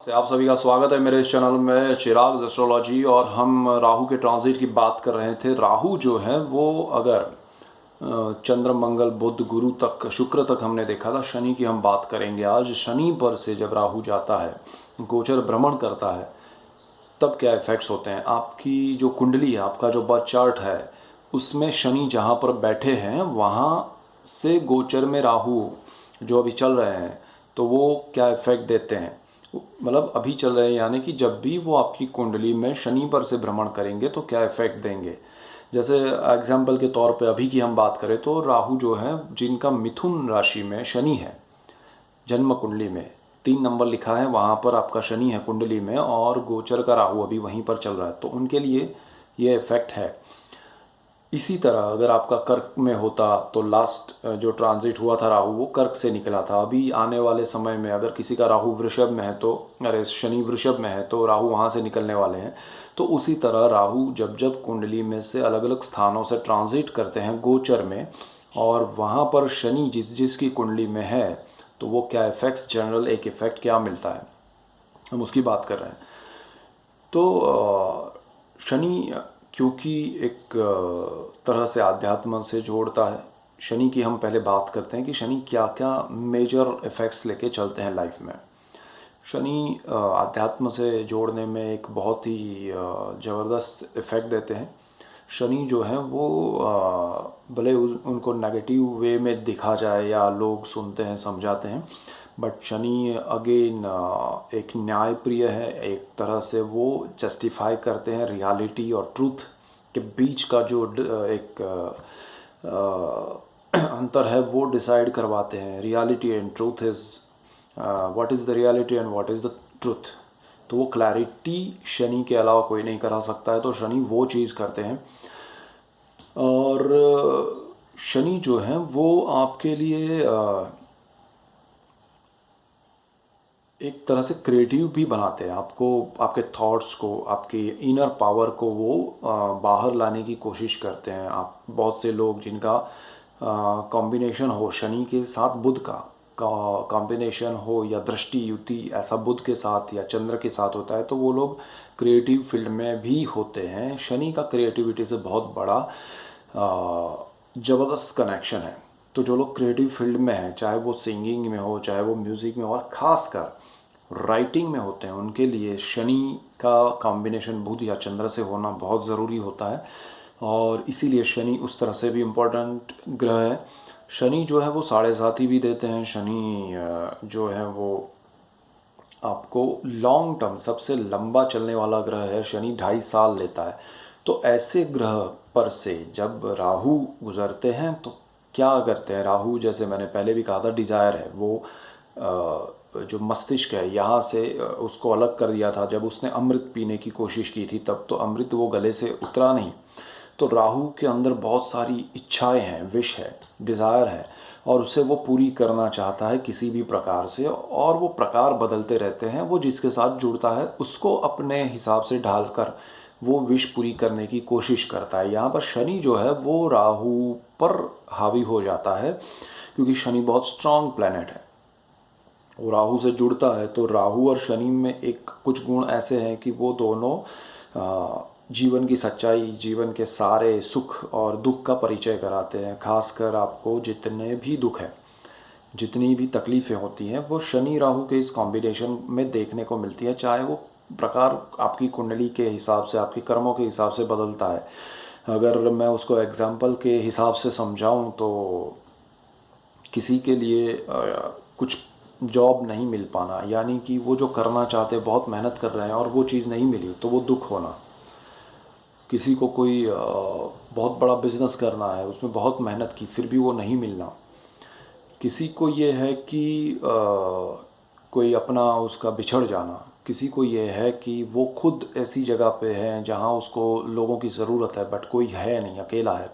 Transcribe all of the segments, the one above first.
से आप सभी का स्वागत है मेरे इस चैनल में चिराग एस्ट्रोलॉजी। और हम राहु के ट्रांजिट की बात कर रहे थे। राहु जो है वो अगर चंद्र मंगल बुध गुरु तक शुक्र तक हमने देखा था। शनि की हम बात करेंगे आज। शनि पर से जब राहु जाता है, गोचर भ्रमण करता है, तब क्या इफेक्ट्स होते हैं। आपकी जो कुंडली है, आपका जो बर्थ चार्ट है, उसमें शनि जहाँ पर बैठे हैं वहाँ से गोचर में राहु जो अभी चल रहे हैं तो वो क्या इफेक्ट देते हैं। मतलब अभी चल रहे हैं यानी कि जब भी वो आपकी कुंडली में शनि पर से भ्रमण करेंगे तो क्या इफेक्ट देंगे। जैसे एग्जाम्पल के तौर पे अभी की हम बात करें तो राहु जो है, जिनका मिथुन राशि में शनि है, जन्म कुंडली में 3 नंबर लिखा है, वहाँ पर आपका शनि है कुंडली में और गोचर का राहु अभी वहीं पर चल रहा है, तो उनके लिए ये इफेक्ट है। इसी तरह अगर आपका कर्क में होता तो लास्ट जो ट्रांजिट हुआ था राहु, वो कर्क से निकला था। अभी आने वाले समय में अगर किसी का राहु वृषभ में है तो, अरे शनि वृषभ में है तो राहु वहाँ से निकलने वाले हैं। तो उसी तरह राहु जब जब कुंडली में से अलग अलग स्थानों से ट्रांजिट करते हैं गोचर में, और वहाँ पर शनि जिस जिसकी कुंडली में है तो वो क्या इफेक्ट्स, जनरल एक इफेक्ट क्या मिलता है, हम उसकी बात कर रहे हैं। तो शनि क्योंकि एक तरह से आध्यात्म से जोड़ता है। शनि की हम पहले बात करते हैं कि शनि क्या क्या मेजर इफ़ेक्ट्स लेके चलते हैं लाइफ में। शनि आध्यात्म से जोड़ने में एक बहुत ही ज़बरदस्त इफ़ेक्ट देते हैं। शनि जो है वो भले उनको नेगेटिव वे में दिखा जाए या लोग सुनते हैं समझाते हैं, बट शनि अगेन एक न्यायप्रिय है। एक तरह से वो जस्टिफाई करते हैं रियलिटी और ट्रूथ के बीच का जो एक अंतर है वो डिसाइड करवाते हैं। Reality and truth is what is the reality and what is the truth. तो वो क्लैरिटी शनि के अलावा कोई नहीं करा सकता है, तो शनि वो चीज़ करते हैं। और शनि जो है वो आपके लिए एक तरह से क्रिएटिव भी बनाते हैं आपको। आपके थॉट्स को, आपकी इनर पावर को वो बाहर लाने की कोशिश करते हैं। आप बहुत से लोग जिनका कॉम्बिनेशन हो शनि के साथ बुध का कॉम्बिनेशन हो या दृष्टि युति ऐसा बुध के साथ या चंद्र के साथ होता है, तो वो लोग क्रिएटिव फील्ड में भी होते हैं। शनि का क्रिएटिविटी से बहुत बड़ा ज़बरदस्त कनेक्शन है। तो जो लोग क्रिएटिव फील्ड में हैं, चाहे वो सिंगिंग में हो, चाहे वो म्यूज़िक में हो, और ख़ासकर राइटिंग में होते हैं, उनके लिए शनि का कॉम्बिनेशन बुध या चंद्र से होना बहुत ज़रूरी होता है। और इसीलिए शनि उस तरह से भी इम्पोर्टेंट ग्रह है। शनि जो है वो 7.5 भी देते हैं। शनि जो है वो आपको लॉन्ग टर्म सबसे लंबा चलने वाला ग्रह है। शनि 2.5 साल लेता है। तो ऐसे ग्रह पर से जब राहु गुजरते हैं तो क्या करते हैं। राहु जैसे मैंने पहले भी कहा था डिज़ायर है, वो जो मस्तिष्क है यहाँ से उसको अलग कर दिया था। जब उसने अमृत पीने की कोशिश की थी तब तो अमृत वो गले से उतरा नहीं। तो राहु के अंदर बहुत सारी इच्छाएं हैं, विश है, डिज़ायर है, और उसे वो पूरी करना चाहता है किसी भी प्रकार से। और वो प्रकार बदलते रहते हैं। वो जिसके साथ जुड़ता है उसको अपने हिसाब से ढालकर वो विश पूरी करने की कोशिश करता है। यहाँ पर शनि जो है वो राहु पर हावी हो जाता है, क्योंकि शनि बहुत स्ट्रांग प्लैनेट है। वो राहु से जुड़ता है तो राहु और शनि में एक कुछ गुण ऐसे हैं कि वो दोनों जीवन की सच्चाई, जीवन के सारे सुख और दुख का परिचय कराते हैं। खासकर आपको जितने भी दुख हैं, जितनी भी तकलीफ़ें होती हैं, वो शनि राहु के इस कॉम्बिनेशन में देखने को मिलती है। चाहे वो प्रकार आपकी कुंडली के हिसाब से, आपके कर्मों के हिसाब से बदलता है। अगर मैं उसको एग्जाम्पल के हिसाब से समझाऊं तो किसी के लिए कुछ जॉब नहीं मिल पाना, यानी कि वो जो करना चाहते, बहुत मेहनत कर रहे हैं और वो चीज़ नहीं मिली, तो वो दुख होना। किसी को कोई बहुत बड़ा बिजनेस करना है, उसमें बहुत मेहनत की फिर भी वो नहीं मिलना। किसी को ये है कि कोई अपना उसका बिछड़ जाना। किसी को ये है कि वो खुद ऐसी जगह पे है जहाँ उसको लोगों की ज़रूरत है बट कोई है नहीं, अकेला है।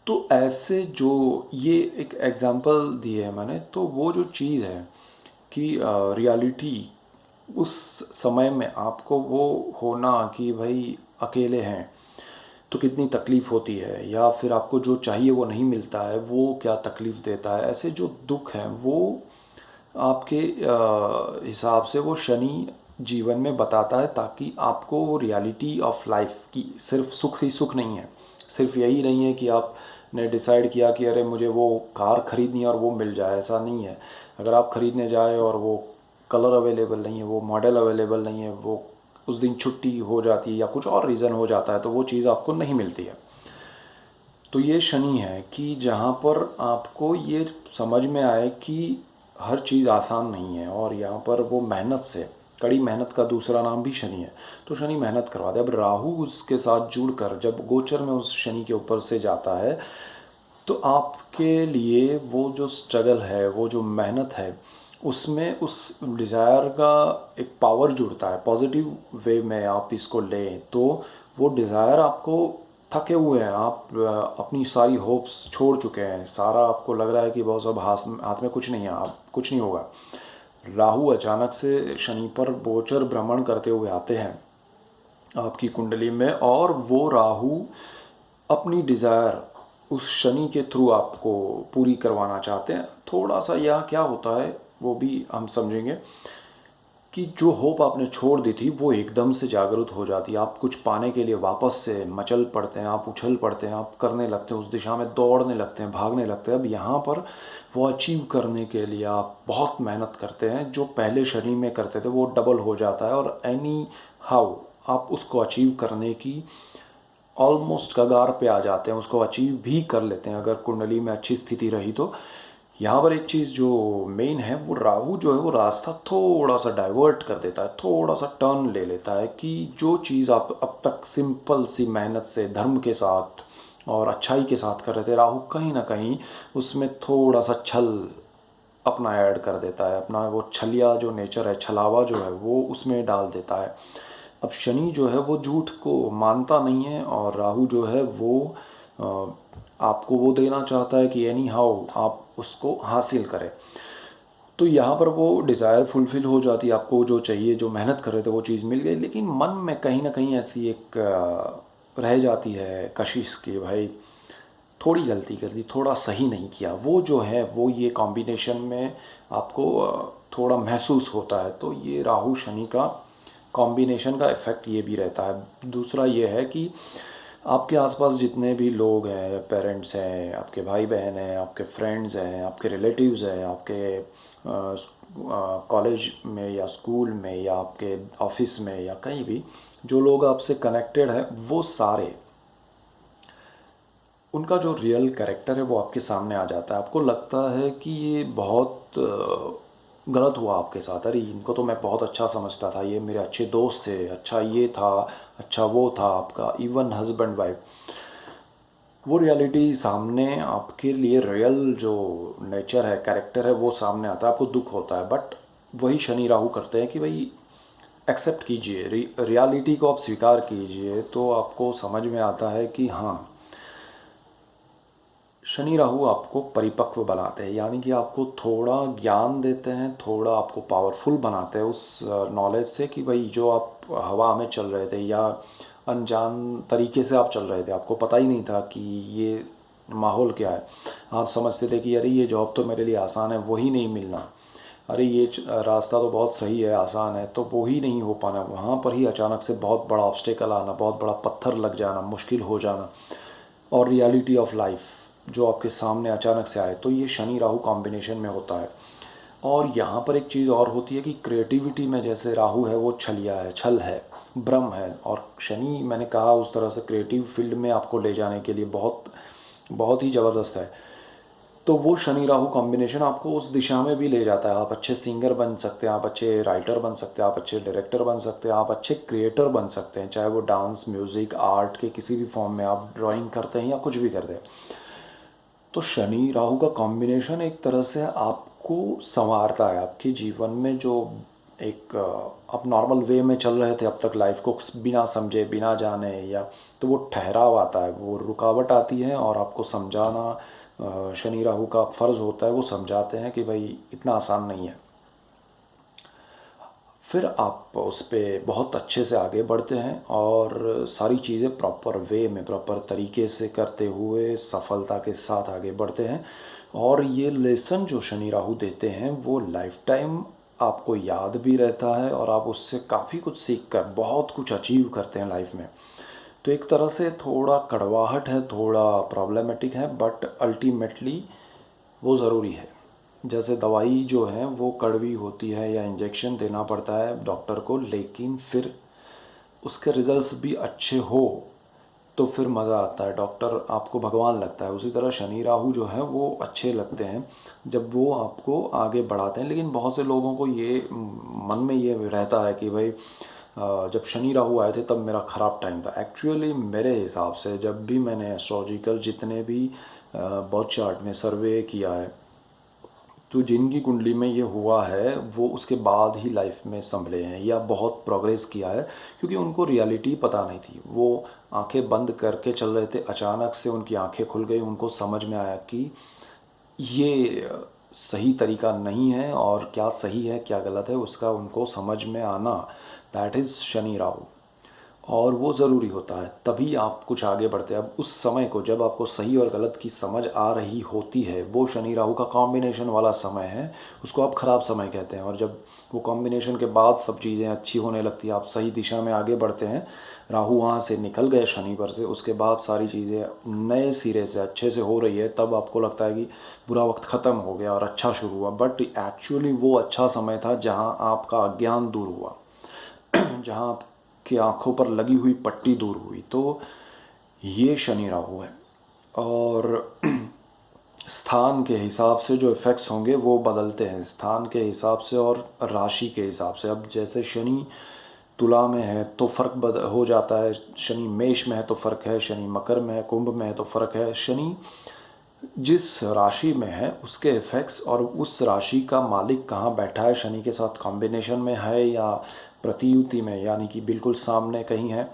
तो ऐसे जो ये एक एग्ज़ाम्पल दिए है मैंने, तो वो जो चीज़ है कि रियलिटी उस समय में आपको वो होना कि भाई अकेले हैं तो कितनी तकलीफ़ होती है, या फिर आपको जो चाहिए वो नहीं मिलता है, वो क्या तकलीफ़ देता है। ऐसे जो दुख हैं वो आपके हिसाब से वो शनि जीवन में बताता है, ताकि आपको वो रियलिटी ऑफ लाइफ की सिर्फ सुख ही सुख नहीं है, सिर्फ यही नहीं है कि आपने डिसाइड किया कि अरे मुझे वो कार ख़रीदनी है और वो मिल जाए, ऐसा नहीं है। अगर आप ख़रीदने जाए और वो कलर अवेलेबल नहीं है, वो मॉडल अवेलेबल नहीं है, वो उस दिन छुट्टी हो जाती है या कुछ और रीज़न हो जाता है, तो वो चीज़ आपको नहीं मिलती है। तो ये शनि है कि जहाँ पर आपको ये समझ में आए कि हर चीज़ आसान नहीं है, और यहाँ पर वो मेहनत से, कड़ी मेहनत का दूसरा नाम भी शनि है, तो शनि मेहनत करवा दे। अब राहु उसके साथ जुड़कर जब गोचर में उस शनि के ऊपर से जाता है, तो आपके लिए वो जो स्ट्रगल है, वो जो मेहनत है, उसमें उस डिज़ायर का एक पावर जुड़ता है। पॉजिटिव वे में आप इसको लें तो वो डिज़ायर आपको, थके हुए हैं आप, अपनी सारी होप्स छोड़ चुके हैं, सारा आपको लग रहा है कि बहुत सब हाथ हाथ में कुछ नहीं है, आप कुछ नहीं होगा। राहु अचानक से शनि पर गोचर भ्रमण करते हुए आते हैं आपकी कुंडली में, और वो राहु अपनी डिज़ायर उस शनि के थ्रू आपको पूरी करवाना चाहते हैं। थोड़ा सा यहाँ क्या होता है वो भी हम समझेंगे कि जो होप आपने छोड़ दी थी वो एकदम से जागरूक हो जाती है। आप कुछ पाने के लिए वापस से मचल पड़ते हैं, आप उछल पड़ते हैं, आप करने लगते हैं, उस दिशा में दौड़ने लगते हैं, भागने लगते हैं। अब यहाँ पर वो अचीव करने के लिए आप बहुत मेहनत करते हैं, जो पहले शनि में करते थे वो डबल हो जाता है, और एनी हाउ आप उसको अचीव करने की ऑलमोस्ट कगार पे आ जाते हैं, उसको अचीव भी कर लेते हैं अगर कुंडली में अच्छी स्थिति रही तो। यहाँ पर एक चीज़ जो मेन है, वो राहु जो है वो रास्ता थोड़ा सा डाइवर्ट कर देता है, थोड़ा सा टर्न ले लेता है, कि जो चीज़ आप अब तक सिंपल सी मेहनत से धर्म के साथ और अच्छाई के साथ कर रहे थे, राहु कहीं ना कहीं उसमें थोड़ा सा छल अपना ऐड कर देता है, अपना वो छलिया जो नेचर है, छलावा जो है वो उसमें डाल देता है। अब शनि जो है वो झूठ को मानता नहीं है, और राहु जो है वो आपको वो देना चाहता है कि एनी हाउ आप उसको हासिल करें। तो यहाँ पर वो डिज़ायर फुलफ़िल हो जाती है, आपको जो चाहिए, जो मेहनत कर रहे थे वो चीज़ मिल गई, लेकिन मन में कहीं ना कहीं ऐसी एक रह जाती है कशिश कि भाई थोड़ी गलती कर दी, थोड़ा सही नहीं किया। वो जो है वो ये कॉम्बिनेशन में आपको थोड़ा महसूस होता है। तो ये राहु शनि का कॉम्बिनेशन का इफ़ेक्ट ये भी रहता है। दूसरा ये है कि आपके आसपास जितने भी लोग हैं, पेरेंट्स हैं, आपके भाई बहन हैं, आपके फ्रेंड्स हैं, आपके रिलेटिव्स हैं, आपके कॉलेज में या स्कूल में या आपके ऑफिस में या कहीं भी जो लोग आपसे कनेक्टेड है, वो सारे, उनका जो रियल कैरेक्टर है वो आपके सामने आ जाता है। आपको लगता है कि ये बहुत गलत हुआ आपके साथ, अरे इनको तो मैं बहुत अच्छा समझता था, ये मेरे अच्छे दोस्त थे, अच्छा ये था, अच्छा वो था, आपका इवन हस्बैंड वाइफ, वो रियलिटी सामने आपके लिए रियल जो नेचर है, कैरेक्टर है, वो सामने आता है, आपको दुख होता है। बट वही शनि राहु करते हैं कि भाई एक्सेप्ट कीजिए, रियलिटी को आप स्वीकार कीजिए, तो आपको समझ में आता है कि हाँ, शनि राहु आपको परिपक्व बनाते हैं, यानी कि आपको थोड़ा ज्ञान देते हैं, थोड़ा आपको पावरफुल बनाते हैं उस नॉलेज से कि भाई जो आप हवा में चल रहे थे या अनजान तरीके से आप चल रहे थे, आपको पता ही नहीं था कि ये माहौल क्या है। आप समझते थे कि अरे ये जॉब तो मेरे लिए आसान है, वही नहीं मिलना, अरे ये रास्ता तो बहुत सही है, आसान है, तो वो ही नहीं हो पाना, वहाँ पर ही अचानक से बहुत बड़ा ऑब्स्टेकल आना, बहुत बड़ा पत्थर लग जाना, मुश्किल हो जाना, और रियलिटी ऑफ लाइफ जो आपके सामने अचानक से आए, तो ये शनि राहु कॉम्बिनेशन में होता है। और यहाँ पर एक चीज़ और होती है कि क्रिएटिविटी में जैसे राहु है वो छलिया है, छल है, भ्रम है, और शनि मैंने कहा उस तरह से क्रिएटिव फील्ड में आपको ले जाने के लिए बहुत बहुत ही ज़बरदस्त है। तो वो शनि राहु कॉम्बिनेशन आपको उस दिशा में भी ले जाता है। आप अच्छे सिंगर बन सकते हैं, आप अच्छे राइटर बन सकते हैं, आप अच्छे डायरेक्टर बन सकते हैं, आप अच्छे क्रिएटर बन सकते हैं, चाहे वो डांस, म्यूज़िक, आर्ट के किसी भी फॉर्म में, आप ड्राइंग करते हैं या कुछ भी करते हैं। तो शनि राहु का कॉम्बिनेशन एक तरह से आपको संवारता है, आपके जीवन में जो एक आप नॉर्मल वे में चल रहे थे अब तक लाइफ को बिना समझे, बिना जाने, या तो वो ठहराव आता है, वो रुकावट आती है, और आपको समझाना शनि राहु का फ़र्ज़ होता है, वो समझाते हैं कि भाई इतना आसान नहीं है। फिर आप उस पर बहुत अच्छे से आगे बढ़ते हैं, और सारी चीज़ें प्रॉपर वे में, प्रॉपर तरीके से करते हुए सफलता के साथ आगे बढ़ते हैं। और ये लेसन जो शनि राहु देते हैं वो लाइफ टाइम आपको याद भी रहता है और आप उससे काफ़ी कुछ सीख कर बहुत कुछ अचीव करते हैं लाइफ में। तो एक तरह से थोड़ा कड़वाहट है, थोड़ा प्रॉब्लमेटिक है, बट अल्टीमेटली वो ज़रूरी है। जैसे दवाई जो है वो कड़वी होती है या इंजेक्शन देना पड़ता है डॉक्टर को, लेकिन फिर उसके रिजल्ट्स भी अच्छे हो तो फिर मज़ा आता है, डॉक्टर आपको भगवान लगता है। उसी तरह शनि राहु जो है वो अच्छे लगते हैं जब वो आपको आगे बढ़ाते हैं। लेकिन बहुत से लोगों को ये मन में ये रहता है कि भाई जब शनि राहु आए थे तब मेरा ख़राब टाइम था। एक्चुअली मेरे हिसाब से जब भी मैंने एस्ट्रोलॉजिकल जितने भी बर्थ चार्ट में सर्वे किया है, तो जिनकी कुंडली में ये हुआ है वो उसके बाद ही लाइफ में संभले हैं या बहुत प्रोग्रेस किया है, क्योंकि उनको रियलिटी पता नहीं थी। वो आंखें बंद करके चल रहे थे, अचानक से उनकी आंखें खुल गई, उनको समझ में आया कि ये सही तरीका नहीं है और क्या सही है क्या गलत है उसका उनको समझ में आना, दैट इज़ शनि राहु। और वो ज़रूरी होता है, तभी आप कुछ आगे बढ़ते हैं। अब उस समय को जब आपको सही और गलत की समझ आ रही होती है, वो शनि राहु का कॉम्बिनेशन वाला समय है, उसको आप ख़राब समय कहते हैं। और जब वो कॉम्बिनेशन के बाद सब चीज़ें अच्छी होने लगती है, आप सही दिशा में आगे बढ़ते हैं, राहु वहाँ से निकल गए शनि पर से, उसके बाद सारी चीज़ें नए सिरे से अच्छे से हो रही है, तब आपको लगता है कि बुरा वक्त ख़त्म हो गया और अच्छा शुरू हुआ। बट एक्चुअली वो अच्छा समय था जहाँ आपका अज्ञान दूर हुआ, जहाँ आपकी आंखों पर लगी हुई पट्टी दूर हुई। तो ये शनि राहु है। और स्थान के हिसाब से जो इफ़ेक्ट्स होंगे वो बदलते हैं, स्थान के हिसाब से और राशि के हिसाब से। अब जैसे शनि तुला में है तो फ़र्क हो जाता है, शनि मेष में है तो फ़र्क है, शनि मकर में है, कुंभ में है तो फ़र्क है। शनि जिस राशि में है उसके इफ़ेक्ट्स, और उस राशि का मालिक कहाँ बैठा है, शनि के साथ कॉम्बिनेशन में है या प्रतियुति में, यानी कि बिल्कुल सामने कहीं है,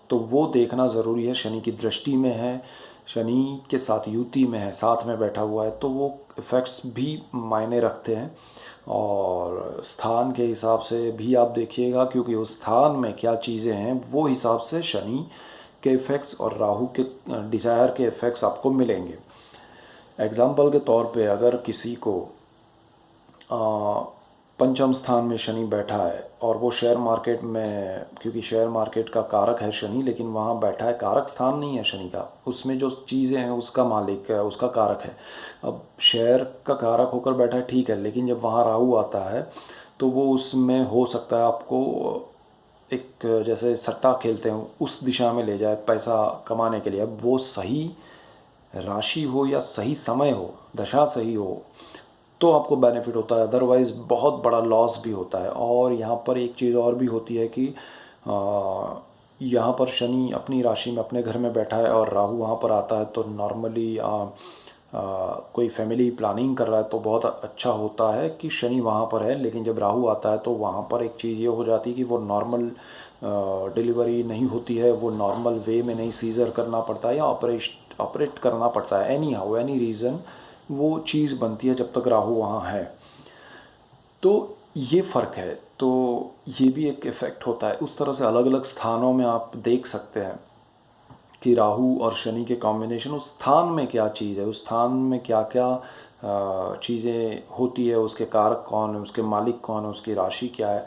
तो वो देखना ज़रूरी है। शनि की दृष्टि में है, शनि के साथ युति में है, साथ में बैठा हुआ है, तो वो इफ़ेक्ट्स भी मायने रखते हैं। और स्थान के हिसाब से भी आप देखिएगा, क्योंकि उस स्थान में क्या चीज़ें हैं वो हिसाब से शनि के इफ़ेक्ट्स और राहु के डिज़ायर के इफ़ेक्ट्स आपको मिलेंगे। एग्ज़ाम्पल के तौर पे अगर किसी को पंचम स्थान में शनि बैठा है और वो शेयर मार्केट में, क्योंकि शेयर मार्केट का कारक है शनि, लेकिन वहाँ बैठा है, कारक स्थान नहीं है शनि का, उसमें जो चीज़ें हैं उसका मालिक है, उसका कारक है। अब शेयर का कारक होकर बैठा है ठीक है, लेकिन जब वहाँ राहु आता है तो वो उसमें हो सकता है आपको एक, जैसे सट्टा खेलते हैं, उस दिशा में ले जाए पैसा कमाने के लिए। अब वो सही राशि हो या सही समय हो, दशा सही हो, तो आपको बेनिफिट होता है, अदरवाइज़ बहुत बड़ा लॉस भी होता है। और यहाँ पर एक चीज़ और भी होती है कि यहाँ पर शनि अपनी राशि में अपने घर में बैठा है और राहु वहाँ पर आता है, तो नॉर्मली कोई फैमिली प्लानिंग कर रहा है तो बहुत अच्छा होता है कि शनि वहाँ पर है। लेकिन जब राहु आता है तो वहाँ पर एक चीज़ ये हो जाती है कि वो नॉर्मल डिलीवरी नहीं होती है, वो नॉर्मल वे में नहीं, सीज़र करना पड़ता है या ऑपरेट करना पड़ता है, एनी हाउ एनी रीज़न वो चीज़ बनती है जब तक राहु वहाँ है। तो ये फ़र्क है, तो ये भी एक इफ़ेक्ट होता है। उस तरह से अलग अलग स्थानों में आप देख सकते हैं कि राहु और शनि के कॉम्बिनेशन, उस स्थान में क्या चीज़ है, उस स्थान में क्या क्या चीज़ें होती है, उसके कारक कौन है, उसके मालिक कौन है, उसकी राशि क्या है,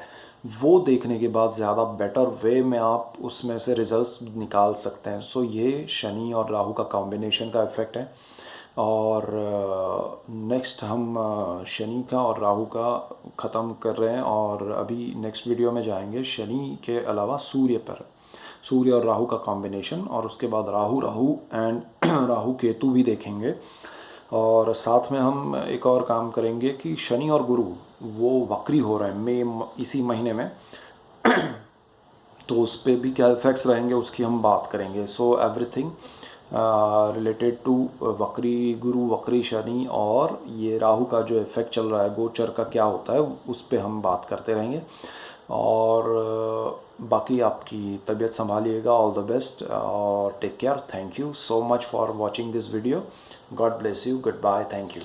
वो देखने के बाद ज़्यादा बेटर वे में आप उसमें से रिजल्ट्स निकाल सकते हैं। सो ये शनि और राहु का कॉम्बिनेशन का इफ़ेक्ट है। और नेक्स्ट हम शनि का और राहु का ख़त्म कर रहे हैं, और अभी नेक्स्ट वीडियो में जाएंगे शनि के अलावा सूर्य पर, सूर्य और राहु का कॉम्बिनेशन, और उसके बाद राहु एंड राहु केतु भी देखेंगे। और साथ में हम एक और काम करेंगे कि शनि और गुरु वो वक्री हो रहे हैं इसी महीने में, तो उस पर भी क्या इफ़ेक्ट्स रहेंगे उसकी हम बात करेंगे। सो एवरीथिंग रिलेटेड टू वक्री गुरु, वक्री शनि, और ये राहु का जो इफ़ेक्ट चल रहा है गोचर का क्या होता है, उस पर हम बात करते रहेंगे। और बाकी आपकी तबीयत संभालिएगा, ऑल द बेस्ट और take care. Thank you so much for watching this video. God bless you, good bye, thank you.